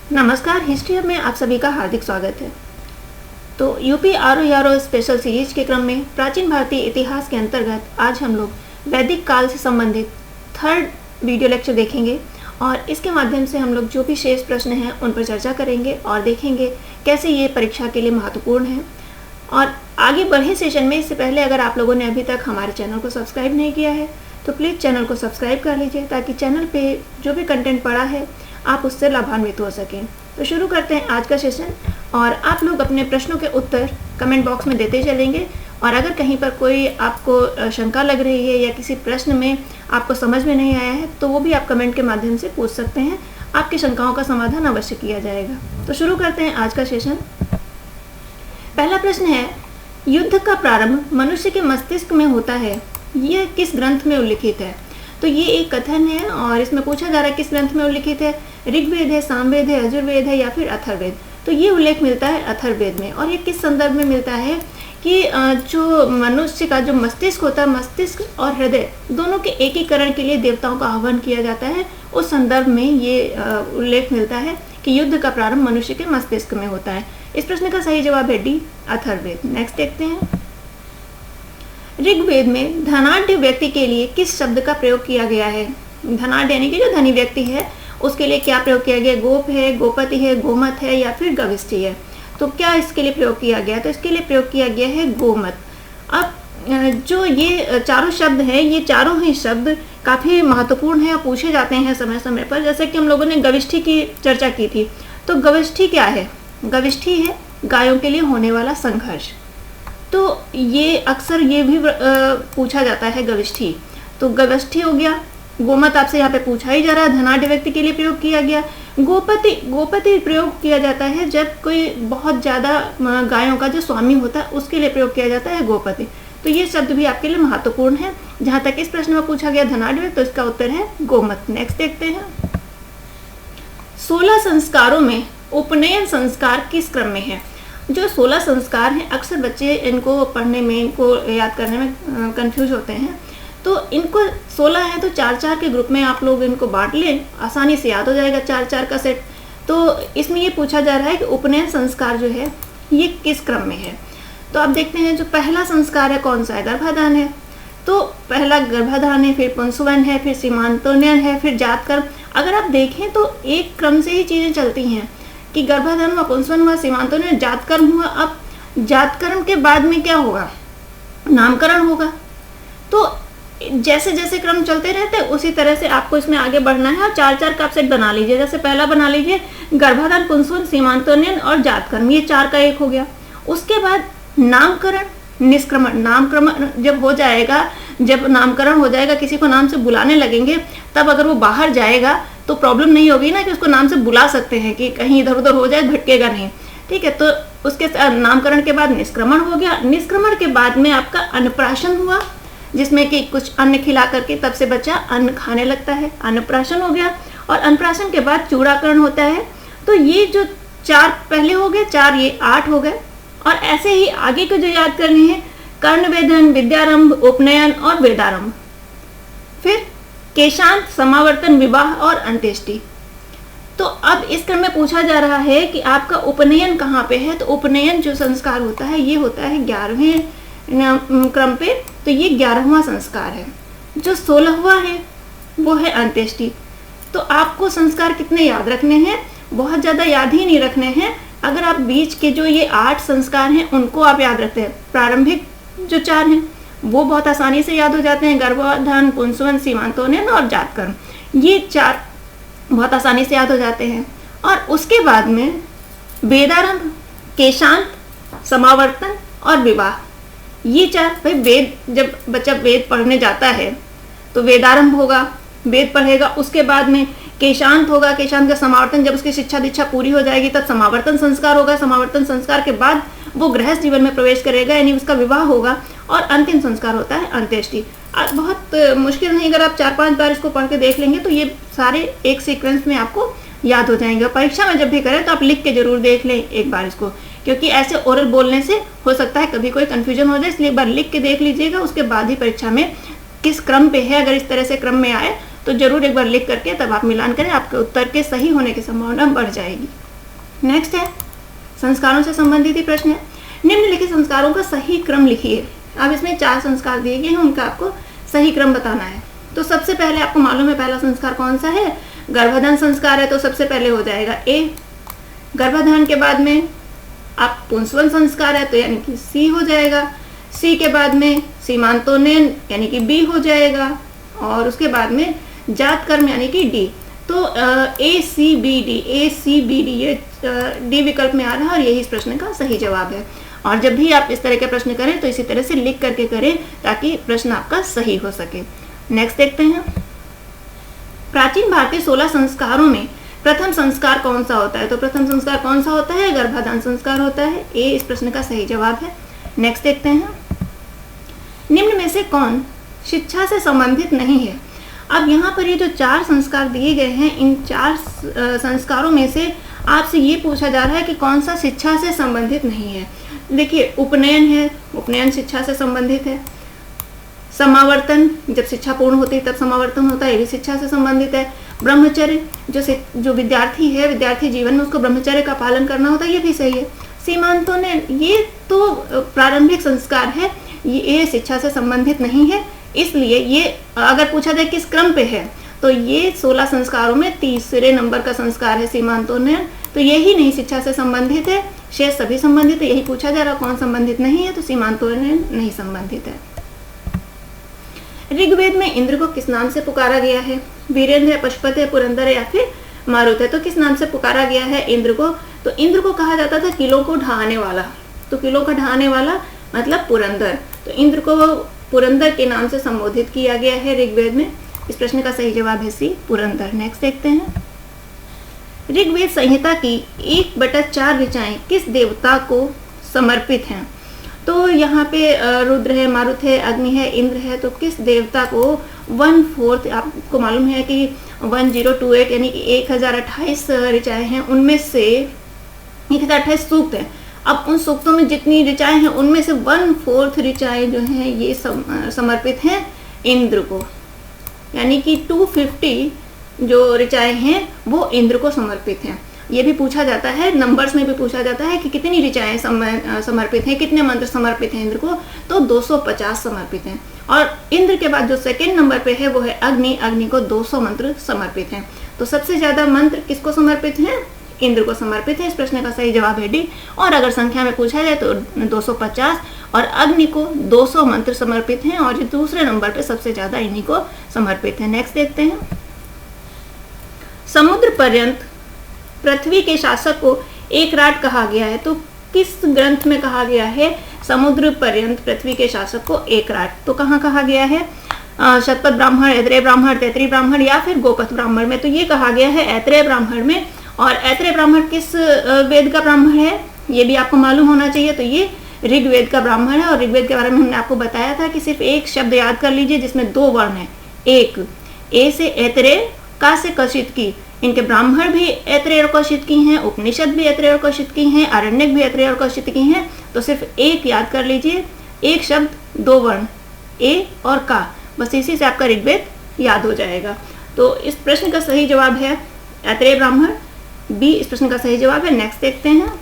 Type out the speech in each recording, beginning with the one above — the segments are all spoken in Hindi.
नमस्कार, हिस्ट्री में आप सभी का हार्दिक स्वागत है। तो यूपी आरो यारो स्पेशल सीरीज के क्रम में प्राचीन भारतीय इतिहास के अंतर्गत आज हम लोग वैदिक काल से संबंधित थर्ड वीडियो लेक्चर देखेंगे और इसके माध्यम से हम लोग जो भी शेष प्रश्न हैं उन पर चर्चा करेंगे और देखेंगे कैसे ये परीक्षा के लिए महत्वपूर्ण है। और आगे बढ़े सेशन में इससे पहले अगर आप लोगों ने अभी तक हमारे चैनल को सब्सक्राइब नहीं किया है तो प्लीज़ चैनल को सब्सक्राइब कर लीजिए ताकि चैनल पे जो भी कंटेंट पड़ा है आप उससे लाभान्वित हो सकें। तो शुरू करते हैं आज का सेशन और आप लोग अपने प्रश्नों के उत्तर कमेंट बॉक्स में देते चलेंगे और अगर कहीं पर कोई आपको शंका लग रही है या किसी प्रश्न में आपको समझ में नहीं आया है तो वो भी आप कमेंट के माध्यम से पूछ सकते हैं। आपकी शंकाओं का समाधान अवश्य किया जाएगा। तो शुरू करते हैं आज का सेशन। पहला प्रश्न है, युद्ध का प्रारंभ मनुष्य के मस्तिष्क में होता है, यह किस ग्रंथ में उल्लिखित है? तो ये एक कथन है और इसमें पूछा जा रहा है किस ग्रंथ में उल्लिखित है। ऋग्वेद है, सामवेद है, यजुर्वेद है या फिर अथर्ववेद। तो ये उल्लेख मिलता है अथर्ववेद में। और ये किस संदर्भ में मिलता है कि जो मनुष्य का जो मस्तिष्क होता है, मस्तिष्क और हृदय दोनों के एकीकरण के लिए देवताओं का आह्वान किया जाता है। उस संदर्भ में ये उल्लेख मिलता है कि युद्ध का प्रारंभ मनुष्य के मस्तिष्क में होता है। इस प्रश्न का सही जवाब है डी, अथर्ववेद। नेक्स्ट देखते हैं। ऋग्वेद में धनाढ्य व्यक्ति के लिए किस शब्द का प्रयोग किया गया है? धनाढ्य यानी कि जो धनी व्यक्ति है उसके लिए क्या प्रयोग किया गया? गोप है, गोपति है, गोमत है या फिर गविष्ठी है। तो क्या इसके लिए प्रयोग किया गया? तो इसके लिए प्रयोग किया गया है गोमत। अब जो ये चारों शब्द हैं, ये चारों ही शब्द काफ़ी महत्वपूर्ण हैं और पूछे जाते हैं समय समय पर। जैसे कि हम लोगों ने गविष्ठी की चर्चा की थी। तो गविष्ठी क्या है? गविष्ठी है गायों के लिए होने वाला संघर्ष। तो ये अक्सर ये भी पूछा जाता है गविष्ठी। तो गविष्ठी हो गया। गोमत आपसे यहाँ पे पूछा ही जा रहा है, धनाढ्य व्यक्ति के लिए प्रयोग किया गया। गोपति, गोपति प्रयोग किया जाता है जब कोई बहुत ज़्यादा गायों का जो स्वामी होता है उसके लिए प्रयोग किया जाता है गोपति। तो ये शब्द भी आपके लिए महत्वपूर्ण है। जहाँ तक इस प्रश्न में पूछा गया धनाढ्य, तो इसका उत्तर है गोमत। नेक्स्ट देखते हैं। 16 संस्कारों में उपनयन संस्कार किस क्रम में है? जो 16 संस्कार हैं अक्सर बच्चे इनको पढ़ने में, इनको याद करने में कंफ्यूज होते हैं। तो इनको 16 हैं तो 4-4 के ग्रुप में आप लोग इनको बांट लें, आसानी से याद हो जाएगा 4-4 का सेट। तो इसमें ये पूछा जा रहा है कि उपनयन संस्कार जो है ये किस क्रम में है। तो आप देखते हैं जो पहला संस्कार है कौन सा है? गर्भाधान है। तो पहला गर्भाधान है, फिर पुंसवन है, फिर सीमांतोन्नयन है, फिर जातकर्म। अगर आप देखें तो एक क्रम से ही चीज़ें चलती हैं कि गर्भाधान हुआ, पुंसवन हुआ, सीमांतोन्नयन, जातकर्म हुआ। अब जातकर्म के बाद में क्या होगा? नामकरण होगा। तो जैसे जैसे क्रम चलते रहते हैं उसी तरह से आपको इसमें आगे बढ़ना है और 4-4 का आप सेट बना लीजिए। जैसे पहला बना लीजिए गर्भाधान, पुंसवन, सीमांतोन्नयन और जातकर्म, ये 4 का एक हो गया। उसके बाद नामकरण, निष्क्रमण। नामकरण जब हो जाएगा, जब नामकरण हो जाएगा, किसी को नाम से बुलाने लगेंगे, तब अगर वो बाहर जाएगा तो प्रॉब्लम नहीं होगी ना कि उसको नाम से बुला सकते हैं कि कहीं इधर उधर हो जाए, भटकेगा नहीं। ठीक है। तो उसके नामकरण के बाद निष्क्रमण हो गया। निष्क्रमण के बाद में आपका अन्नप्राशन हुआ, जिसमें कि कुछ अन्न खिला करके तब से बच्चा अन्न खाने लगता है, अन्नप्राशन हो गया। और अन्नप्राशन के बाद चूड़ाकरण होता है। तो ये जो 4 पहले हो गए, 4 ये 8 हो गए। और ऐसे ही आगे को जो याद करने हैं, कर्णवेधन, विद्यारंभ, उपनयन और वेदारंभ। फिर केशांत, समावर्तन, विवाह और अंत्येष्टि। तो अब इस क्रम में पूछा जा रहा है कि आपका उपनयन कहाँ पे है। तो उपनयन जो संस्कार होता है ये होता है 11वें क्रम पे। तो ये 11वां संस्कार है। जो 16वां है वो है अंत्येष्टि। तो आपको संस्कार कितने याद रखने हैं? बहुत ज़्यादा याद ही नहीं रखने हैं। अगर आप बीच के जो ये 8 संस्कार हैं उनको आप याद रखते हैं, प्रारंभिक जो 4 हैं वो बहुत आसानी से याद हो जाते हैं। गर्भाधान, पुंसवन, सीमांतोन्नयन और जातकर्म, ये 4 बहुत आसानी से याद हो जाते हैं। और उसके बाद में वेदारंभ, केशांत, समावर्तन और विवाह, ये 4। भाई वेद, जब बच्चा वेद पढ़ने जाता है तो वेदारंभ होगा, वेद पढ़ेगा। उसके बाद में केशांत होगा, केशांत का समावर्तन, जब उसकी शिक्षा दीक्षा पूरी हो जाएगी तब समावर्तन संस्कार होगा। समावर्तन संस्कार के बाद वो गृहस्थ जीवन में प्रवेश करेगा, यानी उसका विवाह होगा। और अंतिम संस्कार होता है अंत्येष्टि। बहुत मुश्किल नहीं, अगर आप 4-5 बार इसको पढ़ के देख लेंगे तो ये सारे एक सीक्वेंस में आपको याद हो जाएंगे। परीक्षा में जब भी करें तो आप लिख के जरूर देख लें एक बार इसको, क्योंकि ऐसे ओरल बोलने से हो सकता है कभी कोई कन्फ्यूजन हो जाए, इसलिए एक बार लिख के देख लीजिएगा। उसके बाद ही परीक्षा में किस क्रम पे है, अगर इस तरह से क्रम में आए तो जरूर एक बार लिख करके तब आप मिलान करें, आपके उत्तर के सही होने की संभावना बढ़ जाएगी। नेक्स्ट है संस्कारों से संबंधित ही प्रश्न है। निम्नलिखित संस्कारों का सही क्रम लिखिए। अब इसमें 4 संस्कार दिए गए हैं, उनका आपको सही क्रम बताना है। तो सबसे पहले आपको मालूम है पहला संस्कार कौन सा है, गर्भाधान संस्कार है, तो सबसे पहले हो जाएगा ए। गर्भाधान के बाद में आप पुंसवन संस्कार है तो यानी कि सी हो जाएगा। सी के बाद में सीमांतोन्नयन यानी कि बी हो जाएगा, और उसके बाद में जात कर्म यानी कि डी। तो ए सी बी डी ये डी विकल्प में आ रहा है और यही इस प्रश्न का सही जवाब है। और जब भी आप इस तरह के प्रश्न करें तो इसी तरह से लिख करके करें ताकि प्रश्न आपका सही हो सके। नेक्स्ट देखते हैं, प्राचीन भारतीय 16 संस्कारों में प्रथम संस्कार कौन सा होता है। तो प्रथम संस्कार कौन सा होता है, गर्भाधान संस्कार होता है। ए इस प्रश्न का सही जवाब है। नेक्स्ट देखते हैं, निम्न में से कौन शिक्षा से संबंधित नहीं है। अब यहाँ पर ये जो 4 संस्कार दिए गए हैं, इन 4 संस्कारों में से आपसे ये पूछा जा रहा है कि कौन सा शिक्षा से संबंधित नहीं है। देखिए उपनयन है, उपनयन शिक्षा से संबंधित है। समावर्तन, जब शिक्षा पूर्ण होती है तब समावर्तन होता है, ये भी शिक्षा से संबंधित है। ब्रह्मचर्य, जो विद्यार्थी है, विद्यार्थी जीवन में उसको ब्रह्मचर्य का पालन करना होता है, ये भी सही है। सीमांतोन्नयन, ये तो प्रारंभिक संस्कार है, ये शिक्षा से संबंधित नहीं है, इसलिए ये अगर पूछा जाए किस क्रम पे है तो ये 16 संस्कारों में तीसरे नंबर का संस्कार है सीमांतोन्नयन। तो यही नहीं शिक्षा से संबंधित है, शेष सभी संबंधित है। यही पूछा जा रहा कौन संबंधित नहीं है, तो सीमांतोन्नयन नहीं संबंधित है। ऋग्वेद में इंद्र को किस नाम से पुकारा गया है, वीरेंद्र है, पशुपति है, पुरंदर है या फिर मारुत है। तो किस नाम से पुकारा गया है इंद्र को, तो इंद्र को कहा जाता था किलों को ढहाने वाला। तो किलों का ढहाने वाला मतलब पुरंदर, तो इंद्र को पुरंदर के नाम से संबोधित किया गया है ऋग्वेद में। इस प्रश्न का सही जवाब है सी, पुरंदर। नेक्स्ट देखते हैं, ऋग्वेद संहिता की 1/4 ऋचाएं किस देवता को समर्पित हैं। तो यहाँ पे रुद्र है, मारुत है, अग्नि है, इंद्र है, तो किस देवता को 1/4, आपको मालूम है कि 1028 यानी कि 1028 ऋचाएं हैं, उनमें से 1028 सूक्त हैं। अब उन सूक्तों में जितनी ऋचाएं हैं उनमें से 1/4 ऋचाएं जो हैं ये समर्पित हैं इंद्र को, यानी कि 250 जो ऋचाएं हैं वो इंद्र को समर्पित हैं। ये भी पूछा जाता है, नंबर्स में भी पूछा जाता है कि कितनी ऋचाएं समर्पित हैं, कितने मंत्र समर्पित हैं इंद्र को, तो 250 समर्पित हैं। और इंद्र के बाद जो सेकंड नंबर पे है वो है अग्नि, अग्नि को 200 मंत्र समर्पित हैं। तो सबसे ज्यादा मंत्र किसको समर्पित हैं, इंद्र को समर्पित है। इस प्रश्न का सही जवाब है डी। और अगर संख्या में पूछा जाए तो 250 और अग्नि को 200 मंत्र समर्पित हैं, और जो दूसरे नंबर पे सबसे ज्यादा इन्हीं को समर्पित है। नेक्स्ट देखते हैं, समुद्र पर्यंत पृथ्वी के शासक को एकराट कहा गया है। तो किस ग्रंथ में कहा गया है समुद्र पर्यंत पृथ्वी के शासक को एकराट, तो कहाँ कहा गया है, शतपथ ब्राह्मण, ऐतरेय ब्राह्मण, तैतरीय ब्राह्मण या फिर गोपथ ब्राह्मण में। तो ये कहा गया है ऐतरेय ब्राह्मण में। और ऐतरेय ब्राह्मण किस वेद का ब्राह्मण है, ये भी आपको मालूम होना चाहिए। तो ये ऋग्वेद का ब्राह्मण है। और ऋग्वेद के बारे में हमने आपको बताया था कि सिर्फ एक शब्द याद कर लीजिए जिसमें 2 वर्ण है। एक, ए से ऐतरेय, का से कशित की। इनके ब्राह्मण भी ऐतरेय और कशित की हैं, उपनिषद भी ऐतरेय और कशित की हैं, आरण्यक भी ऐतरेय और कशित की हैं। तो सिर्फ एक याद कर लीजिए, एक शब्द 2 वर्ण, ए और का, बस इसी से आपका ऋग्वेद याद हो जाएगा। तो इस प्रश्न का सही जवाब है ऐतरेय ब्राह्मण, बी इस प्रश्न का सही जवाब है। नेक्स्ट देखते हैं,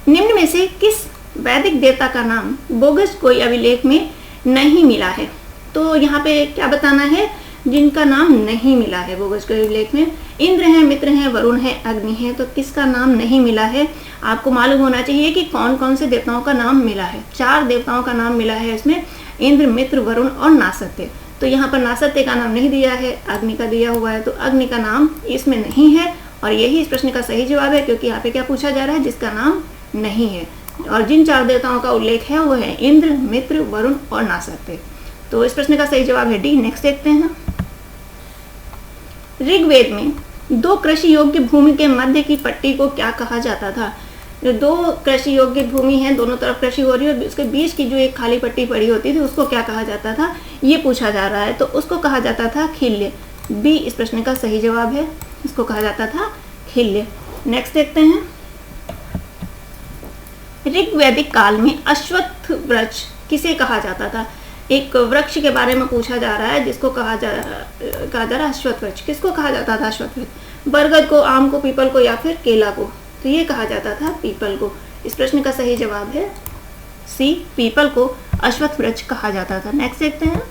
निम्न में से किस वैदिक देवता का नाम बोगस कोई अभिलेख में नहीं मिला है। तो यहाँ पे क्या बताना है, जिनका नाम नहीं मिला है बोगस कोई अभिलेख में, इंद्र है, मित्र है, वरुण है, अग्नि है। तो किसका नाम नहीं मिला है, आपको मालूम होना चाहिए कि कौन कौन से देवताओं का नाम मिला है। 4 देवताओं का नाम मिला है इसमें, इंद्र, मित्र, वरुण और नासत्य। तो यहाँ पर नासत्य का नाम नहीं दिया है, अग्नि का दिया हुआ है, तो अग्नि का नाम इसमें नहीं है। और यही इस प्रश्न का सही जवाब है, क्योंकि यहाँ पे क्या पूछा जा रहा है, जिसका नाम नहीं है। और जिन 4 देवताओं का उल्लेख है वो है इंद्र, मित्र, वरुण और नासत्य। तो इस प्रश्न का सही जवाब है डी। नेक्स्ट देखते हैं, ऋग्वेद में 2 कृषि योग्य भूमि के मध्य की पट्टी को क्या कहा जाता था। जो 2 कृषि योग्य भूमि है, दोनों तरफ कृषि हो रही है, और उसके बीच की जो एक खाली पट्टी पड़ी होती थी उसको क्या कहा जाता था, ये पूछा जा रहा है। तो उसको कहा जाता था खिल्य, बी इस प्रश्न का सही जवाब है, इसको कहा जाता था खिल्य। नेक्स्ट देखते हैं, ऋग्वैदिक काल में अश्वत्थ वृक्ष किसे कहा जाता था। एक वृक्ष के बारे में पूछा जा रहा है जिसको कहा जा रहा है अश्वत्थ वृक्ष। किसको कहा जाता था अश्वत्थ वृक्ष? बरगद को, आम को, पीपल को या फिर केला को? तो ये कहा जाता था पीपल को। इस प्रश्न का सही जवाब है सी, पीपल को अश्वत्थ वृक्ष कहा जाता था। नेक्स्ट देखते हैं,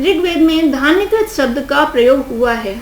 ऋग्वेद में धान्यकृत शब्द का प्रयोग हुआ है।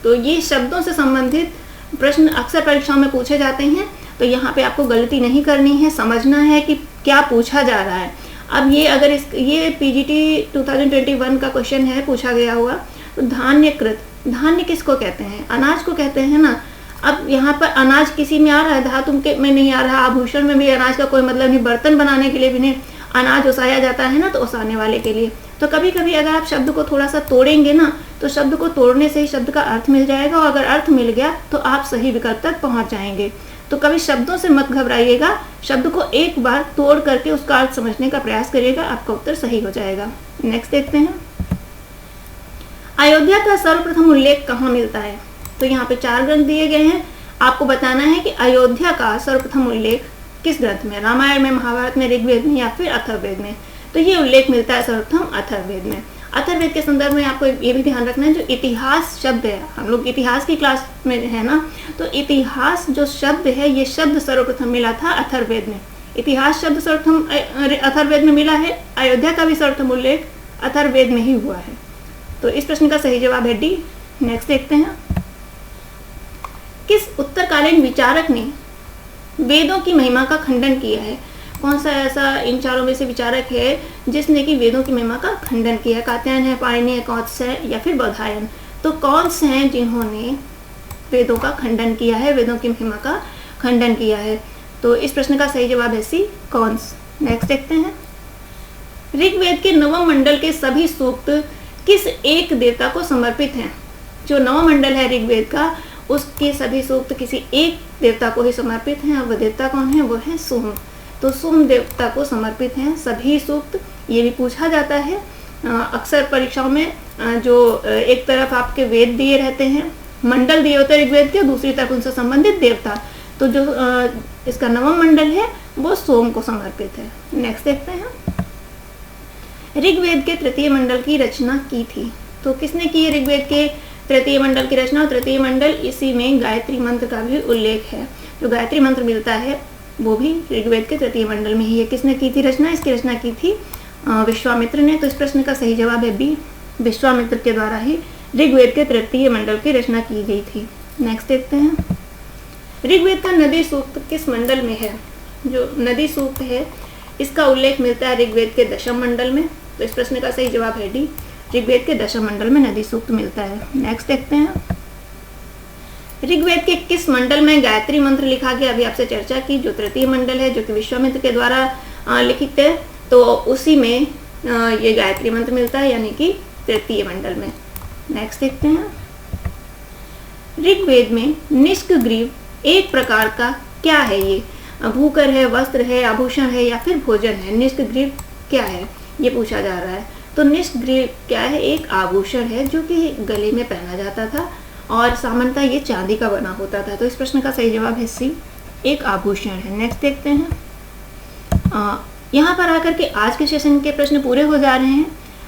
तो ये शब्दों से संबंधित प्रश्न अक्सर परीक्षाओं में पूछे जाते हैं, तो यहाँ पे आपको गलती नहीं करनी है, समझना है कि क्या पूछा जा रहा है। अब ये अगर ये पीजीटी 2021 का क्वेश्चन है, पूछा गया हुआ, तो धान्यकृत, धान्य किसको कहते हैं? अनाज को कहते हैं ना। अब यहाँ पर अनाज किसी में आ रहा है, धातु में नहीं आ रहा, आभूषण में भी अनाज का कोई मतलब नहीं, बर्तन बनाने के लिए भी नहीं, अनाज ओसाया जाता है ना, तो ओसाने वाले के लिए। तो कभी कभी अगर आप शब्द को थोड़ा सा तोड़ेंगे ना, तो शब्द को तोड़ने से ही शब्द का अर्थ मिल जाएगा, और अगर अर्थ मिल गया तो आप सही विकल्प तक पहुंच जाएंगे। तो कभी शब्दों से मत घबराइएगा, शब्द को एक बार तोड़ करके उसका अर्थ समझने का प्रयास करिएगा, आपका उत्तर सही हो जाएगा। नेक्स्ट देखते हैं, अयोध्या का सर्वप्रथम उल्लेख कहाँ मिलता है? तो यहाँ पे 4 ग्रंथ दिए गए हैं, आपको बताना है कि अयोध्या का सर्वप्रथम उल्लेख किस ग्रंथ में? रामायण में, महाभारत में, ऋग्वेद में या फिर अथर्ववेद में? तो ये उल्लेख मिलता है सर्वप्रथम अथर्ववेद में। अथर्ववेद के संदर्भ में आपको ये भी ध्यान रखना है, जो इतिहास शब्द है, हम लोग इतिहास की क्लास में है ना, तो इतिहास जो शब्द है, ये शब्द सर्वप्रथम मिला था अथर्ववेद में। इतिहास शब्द सर्वप्रथम अथर्ववेद में मिला है, अयोध्या का भी सर्वप्रथम उल्लेख अथर्ववेद में ही हुआ है। तो इस प्रश्न का सही जवाब है डी। नेक्स्ट देखते हैं, किस उत्तरकालीन विचारक ने वेदों की महिमा का खंडन किया है? कौन सा ऐसा इन चारों में से विचारक है जिसने कि वेदों की महिमा का खंडन किया है? कात्यायन है, पाणिनि है, कौत्स है या फिर बौधायन? तो कौत्स हैं जिन्होंने वेदों का खंडन किया है, वेदों की महिमा का खंडन किया है? तो इस प्रश्न का सही जवाब है सी, कौत्स। नेक्स्ट देखते हैं, ऋग्वेद के नवम मंडल के सभी सूक्त किस एक देवता को समर्पित हैं? जो नवम मंडल है ऋग्वेद का, उसके सभी सूक्त किसी एक देवता को ही समर्पित हैं, और वह देवता कौन है? वो है सोम। तो सोम देवता को समर्पित हैं सभी सूक्त। ये भी पूछा जाता है अक्सर परीक्षाओं में, जो एक तरफ आपके वेद दिए रहते हैं, मंडल दिए होते हैं ऋग्वेद के, दूसरी तरफ उनसे संबंधित देवता। तो जो इसका नवम मंडल है वो सोम को समर्पित है। नेक्स्ट देखते हैं, ऋग्वेद के तृतीय मंडल की रचना की थी। तो किसने की है ऋग्वेद के तृतीय मंडल की रचना? और तृतीय मंडल, इसी में गायत्री मंत्र का भी उल्लेख है। जो गायत्री मंत्र मिलता है वो भी ऋग्वेद के तृतीय मंडल में ही है। किसने की थी रचना? इसकी रचना की थी विश्वामित्र ने। तो इस प्रश्न का सही जवाब है बी, विश्वामित्र के द्वारा ही ऋग्वेद के तृतीय मंडल की रचना की गई थी। नेक्स्ट देखते हैं, ऋग्वेद का नदी सूक्त किस मंडल में है? जो नदी सूक्त है इसका उल्लेख मिलता है ऋग्वेद के दशम मंडल में। तो इस प्रश्न का सही जवाब है डी, ऋग्वेद के दशम मंडल में नदी सूक्त मिलता है। नेक्स्ट देखते हैं, ऋग्वेद के किस मंडल में गायत्री मंत्र लिखा गया? अभी आपसे चर्चा की, जो तृतीय मंडल है जो कि विश्वामित्र के द्वारा लिखित है, तो उसी में ये गायत्री मंत्र मिलता है, यानी कि तृतीय मंडल में। नेक्स्ट देखते हैं, ऋग्वेद में निष्कग्रीव एक प्रकार का क्या है? ये भूकर है, वस्त्र है, आभूषण है या फिर भोजन है? निष्कग्रीव क्या है ये पूछा जा रहा है। तो निष्कग्रीव क्या है? एक आभूषण है जो कि गले में पहना जाता था, और सामान्यतः ये चांदी का बना होता था। तो इस प्रश्न का सही जवाब है सी, एक आभूषण है। नेक्स्ट देखते हैं, यहाँ पर आकर के आज के सेशन के प्रश्न पूरे हो जा रहे हैं।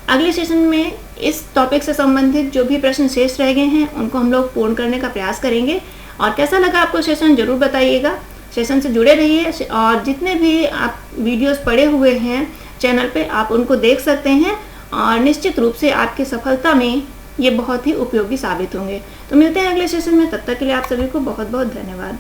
अगले सेशन में इस टॉपिक से संबंधित जो भी प्रश्न शेष रह गए हैं उनको हम लोग पूर्ण करने का प्रयास करेंगे। और कैसा लगा आपको सेशन जरूर बताइएगा। सेशन से जुड़े रहिए, और जितने भी आप वीडियोस पड़े हुए हैं चैनल पे आप उनको देख सकते हैं, और निश्चित रूप से आपकी सफलता में ये बहुत ही उपयोगी साबित होंगे। तो मिलते हैं अगले सेशन में, तब तक के लिए आप सभी को बहुत बहुत धन्यवाद।